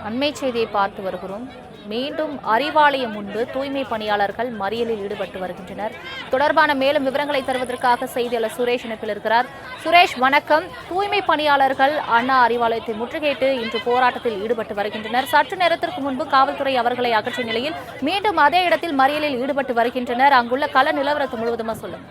அண்மை செய்தியை பார்த்து வருகிறோம். மீண்டும் அறிவாலயம் முன்பு தூய்மை பணியாளர்கள் மறியலில் ஈடுபட்டு வருகின்றனர். தொடர்பான மேலும் விவரங்களை தருவதற்காக செய்தியாளர் சுரேஷ் இணைப்பில் இருக்கிறார். சுரேஷ், வணக்கம். தூய்மை பணியாளர்கள் அண்ணா அறிவாலயத்தை முற்றுகையிட்டு இன்று போராட்டத்தில் ஈடுபட்டு வருகின்றனர். சற்று நேரத்திற்கு முன்பு காவல்துறை அவர்களை அகற்றிய நிலையில் மீண்டும் அதே இடத்தில் மறியலில் ஈடுபட்டு வருகின்றனர். அங்குள்ள கள நிலவரத்தை முழுவதுமா சொல்லும்.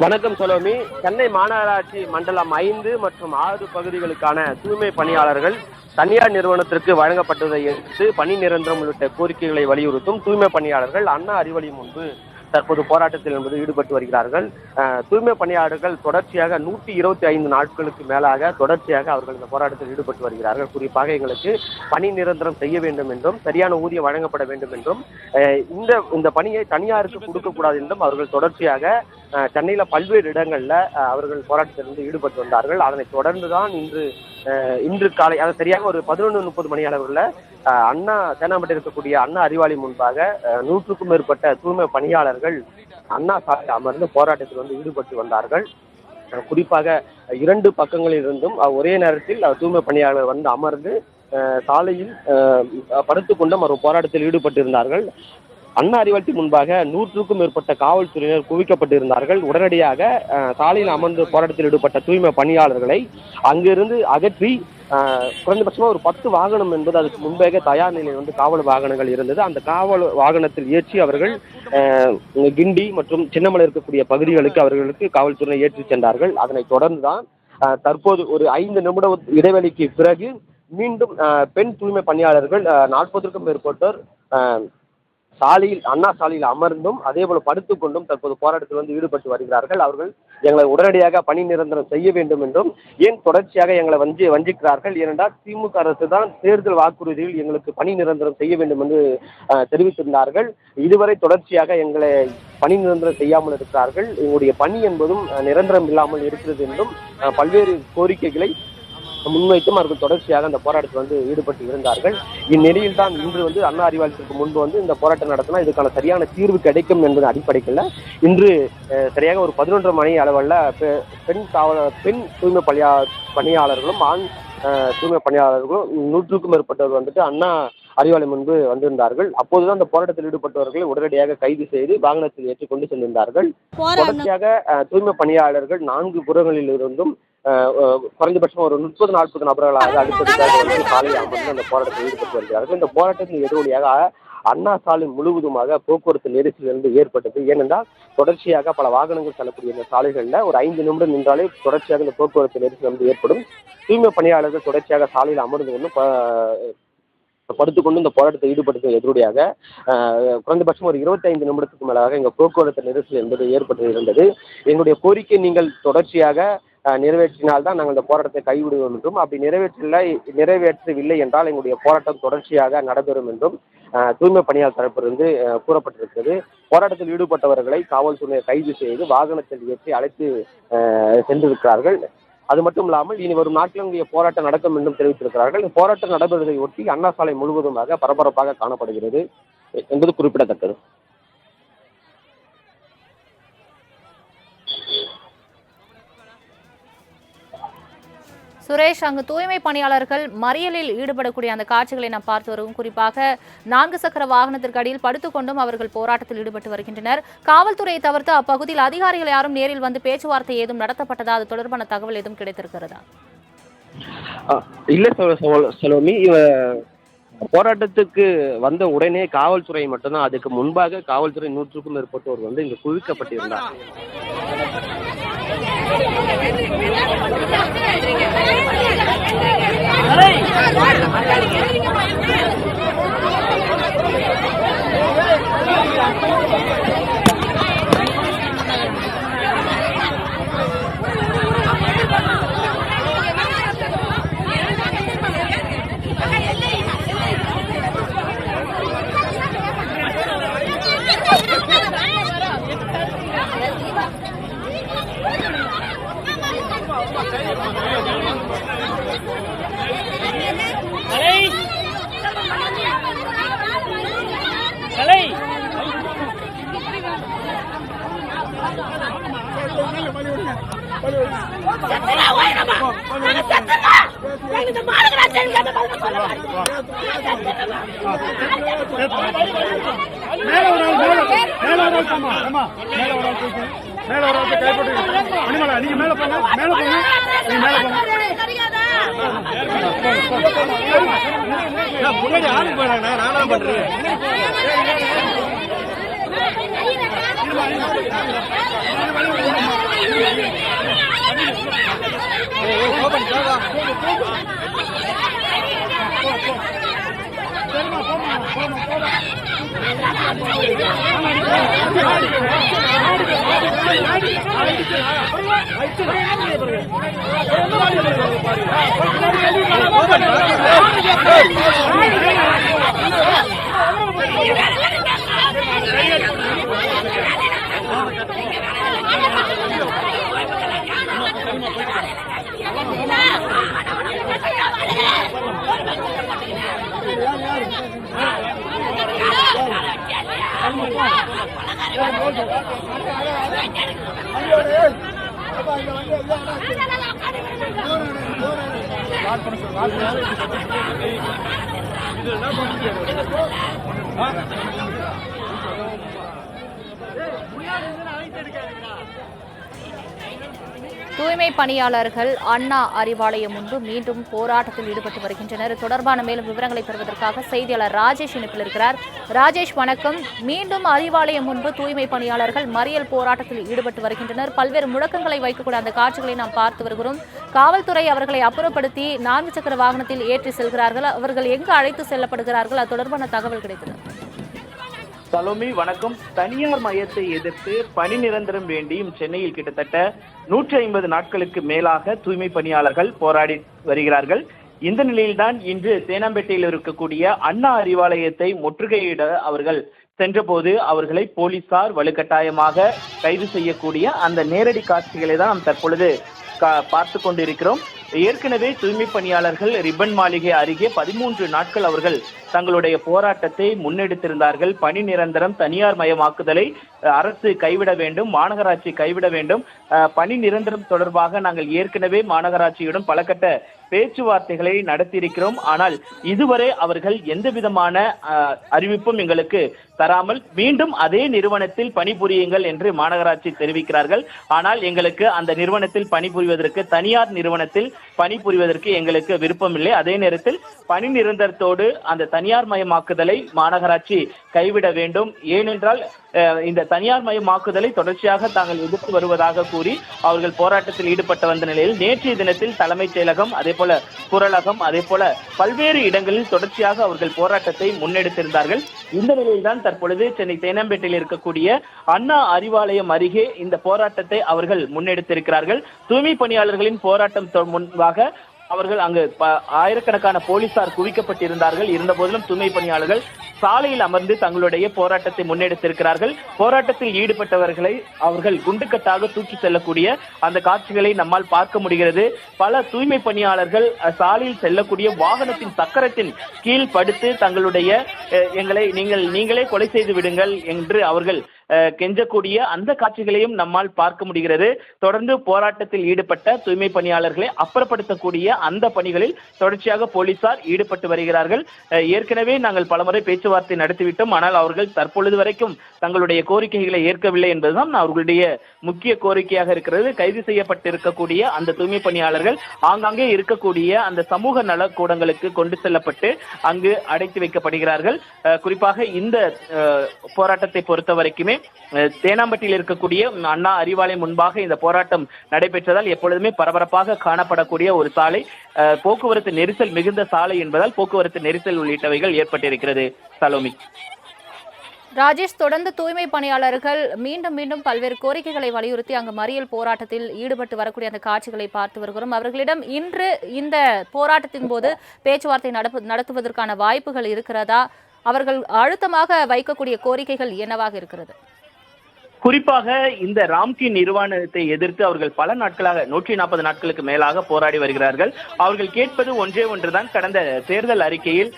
வணக்கம் சலோமி. சென்னை மாநகராட்சி மண்டலம் 5 மற்றும் 6 பகுதிகளுக்கான தூய்மை பணியாளர்கள் தனியார் நிறுவனத்திற்கு வழங்கப்பட்டதை எதிர்த்து பணி நிரந்தரம் உள்ளிட்ட கோரிக்கைகளை வலியுறுத்தும் தூய்மை பணியாளர்கள் அண்ணா அறிவாலயம் முன்பு தற்போது போராட்டத்தில் என்பது ஈடுபட்டு வருகிறார்கள். தூய்மை பணியாளர்கள் தொடர்ச்சியாக 125 நாட்களுக்கு மேலாக தொடர்ச்சியாக அவர்கள் இந்த போராட்டத்தில் ஈடுபட்டு வருகிறார்கள். குறிப்பாக எங்களுக்கு பணி நிரந்தரம் செய்ய வேண்டும் என்றும் சரியான ஊதியம் வழங்கப்பட வேண்டும் என்றும் இந்த பணியை தனியாருக்கு கொடுக்கக்கூடாது என்றும் அவர்கள் தொடர்ச்சியாக சென்னையில் பல்வேறு இடங்களில் அவர்கள் போராட்டத்திலிருந்து ஈடுபட்டு வந்தார்கள். அதனைத் தொடர்ந்துதான் இன்று காலை அது சரியாக ஒரு 11:30 மணி அளவில் அண்ணா சேனாம்பட்டில் இருக்கக்கூடிய அண்ணா அறிவாலயம் முன்பாக 100க்கும் மேற்பட்ட தூய்மை பணியாளர்கள் அண்ணா சாலையில் அமர்ந்து போராட்டத்தில் ஈடுபட்டு வந்தார்கள். குறிப்பாக 2 பக்கங்களில் இருந்தும் ஒரே நேரத்தில் தூய்மை பணியாளர்கள் அமர்ந்து சாலையில் படுத்துக்கொண்டும் அவர் போராட்டத்தில் ஈடுபட்டிருந்தார்கள். அண்ணா அறிவாலயத்தின் முன்பாக 100க்கும் மேற்பட்ட காவல்துறையினர் குவிக்கப்பட்டிருந்தார்கள். உடனடியாக சாலையில் அமர்ந்து போராட்டத்தில் ஈடுபட்ட தூய்மை பணியாளர்களை அங்கிருந்து அகற்றி குறைந்தபட்சமாக ஒரு 10 வாகனம் என்பது அதுக்கு முன்பாக தயார் நிலையில் காவல் வாகனங்கள் இருந்தது. அந்த காவல் வாகனத்தில் ஏற்றி அவர்கள் கிண்டி மற்றும் சின்னமலை இருக்கக்கூடிய பகுதிகளுக்கு அவர்களுக்கு காவல்துறையினர் ஏற்றி சென்றார்கள். அதனைத் தொடர்ந்துதான் தற்போது ஒரு 5 நிமிட இடைவெளிக்கு பிறகு மீண்டும் பெண் தூய்மை பணியாளர்கள் 40க்கும் மேற்பட்டோர் சாலையில் அண்ணா சாலையில் அமர்ந்தும் அதே போல படுத்துக்கொண்டும் தற்போது போராட்டத்தில் ஈடுபட்டு வருகிறார்கள். அவர்கள் எங்களை உடனடியாக பணி நிரந்தரம் செய்ய வேண்டும் என்றும், ஏன் தொடர்ச்சியாக எங்களை வஞ்சிக்கிறார்கள், ஏனென்றால் திமுக அரசு தான் தேர்தல் வாக்குறுதியில் எங்களுக்கு பணி நிரந்தரம் செய்ய வேண்டும் என்று தெரிவித்திருந்தார்கள். இதுவரை தொடர்ச்சியாக எங்களை பணி நிரந்தரம் செய்யாமல் இருக்கிறார்கள். எங்களுடைய பணி என்பதும் நிரந்தரம் இல்லாமல் இருக்கிறது என்றும் பல்வேறு கோரிக்கைகளை முன்வைத்தும் அவர்கள் தொடர்ச்சியாக அந்த போராட்டத்தில் ஈடுபட்டு இருந்தார்கள். இந்நிலையில் தான் இன்று அண்ணா அறிவாலயத்திற்கு முன்பு இந்த போராட்டம் நடத்தினா இதுக்கான சரியான தீர்வு கிடைக்கும் என்பது அடிப்படையில் இன்று சரியாக ஒரு 11:30 மணி அளவில் பெண் தூய்மை பணியாளர்களும் ஆண் தூய்மை பணியாளர்களும் 100க்கும் மேற்பட்டவர் அண்ணா அறிவாலயம் முன்பு வந்திருந்தார்கள். அப்போதுதான் அந்த போராட்டத்தில் ஈடுபட்டவர்களை உடனடியாக கைது செய்து வாகனத்தில் ஏற்றி கொண்டு சென்றிருந்தார்கள். தொடர்ச்சியாக தூய்மை பணியாளர்கள் 4 புறங்களில் இருந்தும் குறைந்தபட்சம் ஒரு 30-40 நபர்களாக அடுத்தடுத்த சாலையில் அமர்ந்து அந்த போராட்டத்தில் ஈடுபட்டு வருகிறார்கள். இந்த போராட்டத்தின் எதிரொலியாக அண்ணா சாலை முழுவதுமாக போக்குவரத்து நெரிசல் ஏற்பட்டது. ஏனென்றால் தொடர்ச்சியாக பல வாகனங்கள் செல்லக்கூடிய இந்த சாலைகளில் ஒரு 5 நிமிடம் நின்றாலே தொடர்ச்சியாக இந்த போக்குவரத்து நெரிசல் ஏற்படும். தூய்மை பணியாளர்கள் தொடர்ச்சியாக சாலையில் அமர்ந்து கொண்டு படுத்துக்கொண்டு இந்த போராட்டத்தை ஈடுபடுத்த எதிரொலியாக குறைந்தபட்சம் ஒரு 25 நிமிடத்துக்கு மேலாக எங்கள் போக்குவரத்து நெரிசல் என்பது ஏற்பட்டு இருந்தது. எங்களுடைய கோரிக்கை நீங்கள் தொடர்ச்சியாக நிறைவேற்றினால்தான் நாங்கள் இந்த போராட்டத்தை கைவிடுவோம் என்றும், அப்படி நிறைவேற்றவில்லை என்றால் எங்களுடைய போராட்டம் தொடர்ச்சியாக நடைபெறும் என்றும் தூய்மை பணியாளர் தரப்பிலிருந்து கூறப்பட்டிருக்கிறது. போராட்டத்தில் ஈடுபட்டவர்களை காவல்துறையினர் கைது செய்து வாகனத்தில் ஏற்றி அழைத்து சென்றிருக்கிறார்கள். அது மட்டும் இல்லாமல் இனி வரும் நாட்களில் போராட்டம் நடக்கும் என்றும் தெரிவித்திருக்கிறார்கள். இந்த போராட்டம் நடைபெறுவதை ஒட்டி அண்ணா சாலை முழுவதுமாக பரபரப்பாக காணப்படுகிறது என்பது குறிப்பிடத்தக்கது. சுரேஷ், அங்கு தூய்மை பணியாளர்கள் மறியலில் ஈடுபடக்கூடிய அந்த காட்சிகளை நாம் பார்த்து வருவோம். குறிப்பாக 4 சக்கர வாகனத்திற்கு அடியில் படுத்துக்கொண்டும் அவர்கள் போராட்டத்தில் ஈடுபட்டு வருகின்றனர். காவல்துறையை தவிர்த்து அப்பகுதியில் அதிகாரிகள் யாரும் நேரில் வந்து பேச்சுவார்த்தை ஏதும் நடத்தப்பட்டதா? அது தொடர்பான தகவல் எதுவும் கிடைத்திருக்கிறதா? இல்லை செல்வமி, போராட்டத்துக்கு வந்த உடனே காவல்துறை மட்டும்தான். அதுக்கு முன்பாக காவல்துறை 100க்கும் மேற்பட்டோர் வந்து இங்கு குவிக்கப்பட்டிருந்தார். தூய்மை பணியாளர்கள் அண்ணா அறிவாலயம் முன்பு மீண்டும் போராட்டத்தில் ஈடுபட்டு வருகின்றனர். தொடர்பான மேலும் விவரங்களை பெறுவதற்காக செய்தியாளர் ராஜேஷ் இணைப்பில் இருக்கிறார். ராஜேஷ், வணக்கம். மீண்டும் அறிவாலயம் முன்பு தூய்மை பணியாளர்கள் மறியல் போராட்டத்தில் ஈடுபட்டு வருகின்றனர். பல்வேறு முழக்கங்களை வைக்கக்கூடிய அந்த காட்சிகளை நாம் பார்த்து வருகிறோம். காவல்துறை அவர்களை அப்புறப்படுத்தி 4 சக்கர வாகனத்தில் ஏற்றி செல்கிறார்கள். அவர்கள் எங்கு அழைத்து செல்லப்படுகிறார்கள்? அது தொடர்பான தகவல் கிடைத்தது. சலோமி, வணக்கம். தனியார் மையத்தை எதிர்த்து பணி நிரந்தரம் வேண்டியும் சென்னையில் கிட்டத்தட்ட 150 நாட்களுக்கு மேலாக தூய்மை பணியாளர்கள் போராடி வருகிறார்கள். இந்த நிலையில்தான் இன்று தேனாம்பேட்டையில் இருக்கக்கூடிய அண்ணா அறிவாலயத்தை முற்றுகையிட அவர்கள் சென்றபோது அவர்களை போலீசார் வலுக்கட்டாயமாக கைது செய்யக்கூடிய அந்த நேரடி காட்சிகளை தான் நாம் தற்பொழுது பார்த்து கொண்டிருக்கிறோம். ஏற்கனவே தூய்மை பணியாளர்கள் ரிப்பன் மாளிகை அருகே 13 நாட்கள் அவர்கள் தங்களுடைய போராட்டத்தை முன்னெடுத்திருந்தார்கள். பணி நிரந்தரம், தனியார் மயமாக்குதலை அரசு கைவிட வேண்டும், மாநகராட்சி கைவிட வேண்டும். பணி நிரந்தரம் தொடர்பாக நாங்கள் ஏற்கனவே மாநகராட்சியுடன் பல கட்ட பேச்சுவார்த்தைகளை நடத்தியிருக்கிறோம். ஆனால் இதுவரை அவர்கள் எந்த விதமான அறிவிப்பும் எங்களுக்கு தராமல் மீண்டும் அதே நிறுவனத்தில் பணிபுரியுங்கள் என்று மாநகராட்சி தெரிவிக்கிறார்கள். ஆனால் எங்களுக்கு அந்த நிறுவனத்தில் பணிபுரிவதற்கு, தனியார் நிறுவனத்தில் பணிபுரிவதற்கு எங்களுக்கு விருப்பம் இல்லை. அதே நேரத்தில் பணி நிரந்தரத்தோடு அந்த தனியார் மயமாக்குதலை மாநகராட்சி கைவிட வேண்டும். ஏனென்றால் இந்த தனியார் மயமாக்குதலை தொடர்ச்சியாக தாங்கள் எதிர்த்து வருவதாக கூறி அவர்கள் போராட்டத்தில் ஈடுபட்டு வந்த நிலையில் நேற்றைய தினத்தில் தலைமைச் செயலகம், அதே போல குரலகம், அதே போல பல்வேறு இடங்களில் தொடர்ச்சியாக அவர்கள் போராட்டத்தை முன்னெடுத்திருந்தார்கள். இந்த நிலையில்தான் தற்பொழுது சென்னை தேனாம்பேட்டையில் இருக்கக்கூடிய அண்ணா அறிவாலயம் அருகே இந்த போராட்டத்தை அவர்கள் முன்னெடுத்திருக்கிறார்கள். தூய்மை பணியாளர்களின் போராட்டம் முன்பாக அவர்கள் அங்கு ஆயிரக்கணக்கான போலீசார் குவிக்கப்பட்டிருந்தார்கள். இருந்த போதிலும் தூய்மை பணியாளர்கள் சாலையில் அமர்ந்து தங்களுடைய போராட்டத்தை முன்னெடுத்திருக்கிறார்கள். போராட்டத்தில் ஈடுபட்டவர்களை அவர்கள் குண்டுக்கட்டாக தூக்கி செல்லக்கூடிய அந்த காட்சிகளை நம்மால் பார்க்க முடிகிறது. பல தூய்மை பணியாளர்கள் சாலையில் செல்லக்கூடிய வாகனத்தின் சக்கரத்தின் கீழ் படுத்து தங்களுடைய எங்களை நீங்களே கொலை செய்து விடுங்கள் என்று அவர்கள் கெஞ்சக்கூடிய அந்த காட்சிகளையும் நம்மால் பார்க்க முடிகிறது. தொடர்ந்து போராட்டத்தில் ஈடுபட்ட தூய்மை பணியாளர்களை அப்புறப்படுத்தக்கூடிய அந்த பணிகளில் தொடர்ச்சியாக போலீசார் ஈடுபட்டு வருகிறார்கள். ஏற்கனவே நாங்கள் பலமுறை பேச்சுவார்த்தை நடத்திவிட்டோம். ஆனால் அவர்கள் தற்பொழுது வரைக்கும் தங்களுடைய கோரிக்கைகளை ஏற்கவில்லை என்பதுதான் அவர்களுடைய முக்கிய கோரிக்கையாக இருக்கிறது. கைது செய்யப்பட்டிருக்கக்கூடிய அந்த தூய்மை பணியாளர்கள் ஆங்காங்கே இருக்கக்கூடிய அந்த சமூக நலக்கூடங்களுக்கு கொண்டு செல்லப்பட்டு அங்கு அடைத்து வைக்கப்படுகிறார்கள். குறிப்பாக இந்த போராட்டத்தை பொறுத்த வரைக்குமே தேனாம்பட்டியில் இருக்கக்கூடிய அண்ணா அறிவாலயம் முன்பாக இந்த போராட்டம் நடைபெற்றதால் எப்பொழுதுமே பரபரப்பாக காணப்படக்கூடிய ஒரு சாலை, போக்குவரத்து நெரிசல் மிகுந்த சாலை என்பதால் போக்குவரத்து நெரிசல் உள்ளிட்டவைகள் ஏற்பட்டிருக்கிறது. சலோமி. ராஜேஷ், தொடர்ந்து தூய்மை பணியாளர்கள் மீண்டும் மீண்டும் பல்வேறு கோரிக்கைகளை வலியுறுத்தி அங்கு மறியல் போராட்டத்தில் ஈடுபட்டு வரக்கூடிய அந்த காட்சிகளை பார்த்து வருகிறோம். அவர்களிடம் இன்று இந்த போராட்டத்தின் போது பேச்சுவார்த்தை நடத்துவதற்கான வாய்ப்புகள் இருக்கிறதா? அவர்கள் அழுத்தமாக வைக்கக்கூடிய கோரிக்கைகள் என்னவாக இருக்கிறது? குறிப்பாக இந்த ராம்கி நிறுவனத்தை எதிர்த்து அவர்கள் பல நாட்களாக 140 நாட்களுக்கு மேலாக போராடி வருகிறார்கள். அவர்கள் கேட்பது ஒன்றே ஒன்றுதான். கடந்த தேர்தல் அறிக்கையில்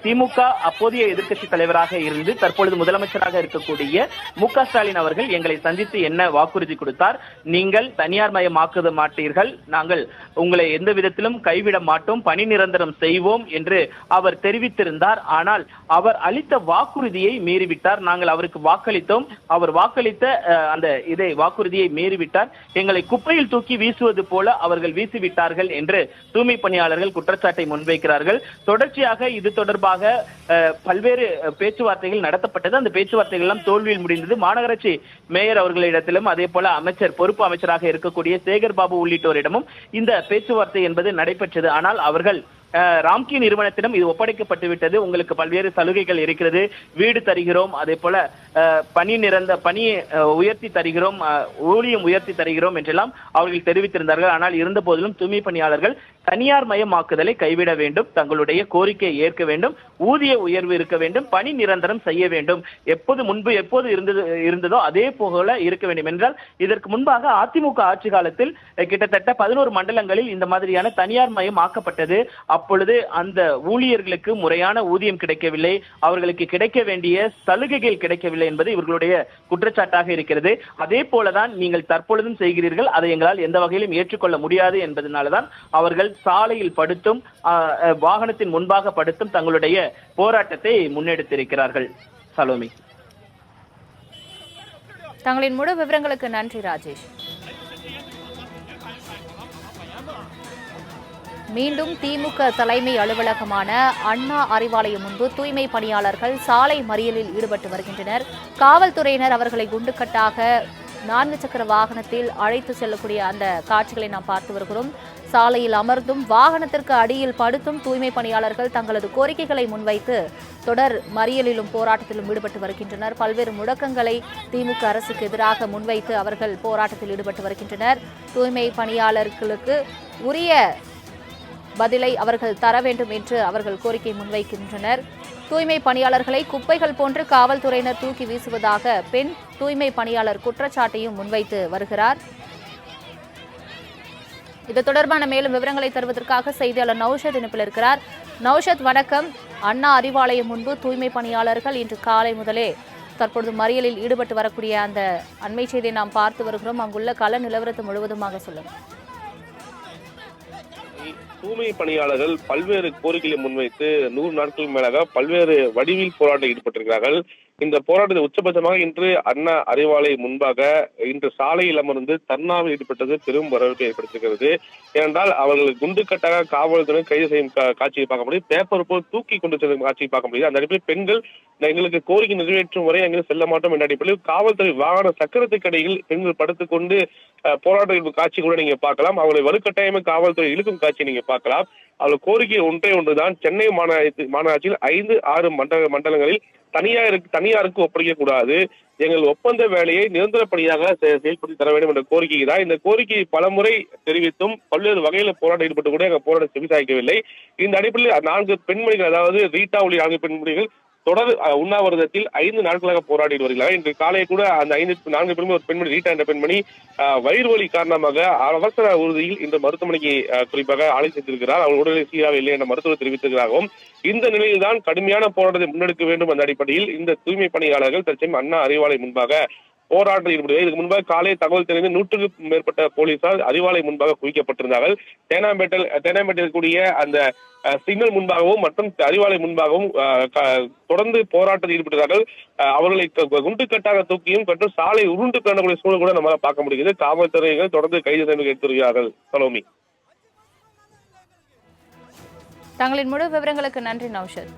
திமுக அப்போதைய எதிர்க்கட்சி தலைவராக இருந்து தற்பொழுது முதலமைச்சராக இருக்கக்கூடிய மு.க. ஸ்டாலின் அவர்கள் எங்களை சந்தித்து என்ன வாக்குறுதி கொடுத்தார்? நீங்கள் தனியார் மயமாக்க மாட்டீர்கள், நாங்கள் உங்களை எந்த விதத்திலும் கைவிட மாட்டோம், பணி நிரந்தரம் செய்வோம் என்று அவர் தெரிவித்திருந்தார். ஆனால் அவர் அளித்த வாக்குறுதியை மீறிவிட்டார். நாங்கள் அவருக்கு வாக்களித்தோம். அவர் வாக்களித்த அந்த வாக்குறுதியை மீறிவிட்டார். எங்களை குப்பையில் தூக்கி வீசுவது போல அவர்கள் வீசிவிட்டார்கள் என்று தூய்மை பணியாளர்கள் குற்றச்சாட்டை முன்வைக்கிறார்கள். தொடர்ச்சியாக இது தொடர்பாக பல்வேறு பேச்சுவார்த்தைகள் நடத்தப்பட்டது. அந்த பேச்சுவார்த்தைகள் எல்லாம் தோல்வியில் முடிந்தது. மாநகராட்சி மேயர் அவர்களிடத்திலும் அதே போல பொறுப்பு அமைச்சராக இருக்கக்கூடிய சேகர் பாபு உள்ளிட்டோரிடமும் இந்த பேச்சுவார்த்தை என்பது நடைபெற்றது. ஆனால் அவர்கள் ராம்கி நிறுவனத்திடம் இது ஒப்படைக்கப்பட்டு விட்டது, உங்களுக்கு பல்வேறு சலுகைகள் இருக்கிறது, வீடு தருகிறோம், அதே போல பணி உயர்த்தி தருகிறோம், ஊதியம் உயர்த்தி தருகிறோம் என்றெல்லாம் அவர்கள் தெரிவித்திருந்தார்கள். ஆனால் இருந்த போதிலும் தூய்மை பணியாளர்கள் தனியார் மயமாக்குதலை கைவிட வேண்டும், தங்களுடைய கோரிக்கையை ஏற்க வேண்டும், ஊதிய உயர்வு இருக்க வேண்டும், பணி நிரந்தரம் செய்ய வேண்டும், எப்போது இருந்ததோ அதே போல இருக்க வேண்டும் என்றால் இதற்கு முன்பாக அதிமுக ஆட்சி காலத்தில் கிட்டத்தட்ட 11 மண்டலங்களில் இந்த மாதிரியான தனியார் மயம் ஆக்கப்பட்டது. அப்பொழுது அந்த ஊழியர்களுக்கு முறையான ஊதியம் கிடைக்கவில்லை, அவர்களுக்கு கிடைக்க வேண்டிய சலுகைகள் கிடைக்கவில்லை என்பது இவர்களுடைய குற்றச்சாட்டாக இருக்கிறது. அதே போலதான் நீங்கள் தற்பொழுதும் செய்கிறீர்கள், அதை எங்களால் எந்த வகையிலும் ஏற்றுக்கொள்ள முடியாது என்பதனால்தான் அவர்கள் சாலையில் படுத்தும் வாகனத்தின் முன்பாக படுத்தும் தங்களுடைய போராட்டத்தை முன்னெடுத்திருக்கிறார்கள். சலோமி. தங்களின் முழு விவரங்களுக்கு நன்றி ராஜேஷ். மீண்டும் திமுக தலைமை அலுவலகமான அண்ணா அறிவாலயம் முன்பு தூய்மை பணியாளர்கள் சாலை மறியலில் ஈடுபட்டு வருகின்றனர். காவல்துறையினர் அவர்களை குண்டுக்கட்டாக 4 சக்கர வாகனத்தில் அழைத்து செல்லக்கூடிய அந்த காட்சிகளை நாம் பார்த்து வருகிறோம். சாலையில் அமர்ந்தும் வாகனத்திற்கு அடியில் படுத்தும் தூய்மை பணியாளர்கள் தங்களது கோரிக்கைகளை முன்வைத்து தொடர் மறியலிலும் போராட்டத்திலும் ஈடுபட்டு வருகின்றனர். பல்வேறு முடக்கங்களை திமுக அரசுக்கு எதிராக முன்வைத்து அவர்கள் போராட்டத்தில் ஈடுபட்டு வருகின்றனர். தூய்மை பணியாளர்களுக்கு உரிய பதிலை அவர்கள் தர வேண்டும் என்று அவர்கள் கோரிக்கை முன்வைக்கின்றனர். தூய்மை பணியாளர்களை குப்பைகள் போன்று காவல்துறையினர் தூக்கி வீசுவதாக பெண் தூய்மை பணியாளர் குற்றச்சாட்டையும் முன்வைத்து வருகிறார். இது தொடர்பான மேலும் விவரங்களை தருவதற்காக செய்தியாளர் நௌஷத் இணைப்பில் இருக்கிறார். நௌஷத், வணக்கம். அண்ணா அறிவாலயம் முன்பு தூய்மை பணியாளர்கள் இன்று காலை முதலே தற்பொழுது மறியலில் ஈடுபட்டு வரக்கூடிய அந்த அண்மை செய்தியை நாம் பார்த்து வருகிறோம். அங்குள்ள கள நிலவரத்தை முழுவதுமாக சொல்லுங்கள். தூய்மை பணியாளர்கள் பல்வேறு கோரிக்கைகளை முன்வைத்து 100 நாட்களுக்கு மேலாக பல்வேறு வடிவில் போராட்டம் ஈடுபட்டிருக்கிறார்கள். இந்த போராட்டத்தை உச்சபட்சமாக இன்று அண்ணா அறிவாலய முன்பாக இன்று சாலையில் அமர்ந்து தர்ணாவில் ஈடுபட்டது பெரும் வரவேற்பை ஏற்படுத்துகிறது. ஏனென்றால் அவர்கள் குண்டுக்கட்டாக காவல்துறை கைது செய்யும் காட்சியை பார்க்க முடியும், பேப்பர் போல் தூக்கி கொண்டு செல்லும் காட்சியை பார்க்க முடியுது. அந்த அடிப்படையில் பெண்கள் எங்களுக்கு கோரிக்கை நிறைவேற்றும் வரை எங்களுக்கு செல்ல மாட்டோம் என்ற அடிப்படையில் காவல்துறை வாகன சக்கரத்துக்கு அடியில் பெண்கள் படுத்துக் கொண்டு போராட்ட காட்சி கூட நீங்க பார்க்கலாம். அவங்களை வலுக்கட்டாயமே காவல்துறை இழுக்கும் காட்சி நீங்க பார்க்கலாம். அவர்கள் கோரிக்கை ஒன்றுதான், சென்னை மாநகராட்சியில் 5-6 மண்டலங்களில் தனியாருக்கு ஒப்படைக்க கூடாது, எங்கள் ஒப்பந்த வேலையை நிரந்தர பணியாக செயல்படுத்தி தர வேண்டும் என்ற கோரிக்கை தான். இந்த கோரிக்கையை பலமுறை தெரிவித்தும் பல்வேறு வகையில் போராட்டம் ஈடுபட்டு கூட எங்கள் போராட்டம் செவிசாய்க்கவில்லை. இந்த அடிப்படையில் 4 பெண்மணிகள், அதாவது ரீட்டா உள்ளிட்ட 4 பெண்மணிகள் தொடர் உண்ணாவிரதத்தில் 5 நாட்களாக போராடி வருகிறார்கள். இன்று காலை கூட அந்த 4 பெண்மணி, ஒரு பெண்மணி ரீட்டா என்ற பெண்மணி வயிறு வலி காரணமாக அவசர ஊர்தியில் இந்த மருத்துவமனைக்கு குறிப்பாக அழைத்து சென்றிருக்கிறார். அவர் உடல்நிலை சீராக இல்லை என்ற மருத்துவர் தெரிவித்திருக்கிறார்கள். இந்த நிலையில்தான் கடுமையான போராட்டத்தை முன்னெடுக்க வேண்டும் என்ற அடிப்படையில் இந்த தூய்மை பணியாளர்கள் தற்சமயம் அண்ணா அறிவாலயம் முன்பாக போராட்டம் ஈடுபடுகிறது. இதுக்கு முன்பாக காலை தகவல் தெரிந்து 100க்கும் மேற்பட்ட போலீசார் அறிவாலயம் முன்பாக குவிக்கப்பட்டிருந்தார்கள். தேனாம்பேட்டையில் கூடிய அந்த சிக்னல் முன்பாகவும் மற்றும் அறிவாலயம் முன்பாகவும் தொடர்ந்து போராட்டத்தில் ஈடுபட்டார்கள். அவர்களை குண்டுக்கட்டாக தூக்கியும் மற்றும் சாலை உருண்டு காணக்கூடிய சூழல் கூட நம்மளால பார்க்க முடிகிறது. காவல்துறையினர் தொடர்ந்து கைது செய்து எடுத்து வருகிறார்கள். சலோமி, தங்களின் முழு விவரங்களுக்கு நன்றி நௌஷத்.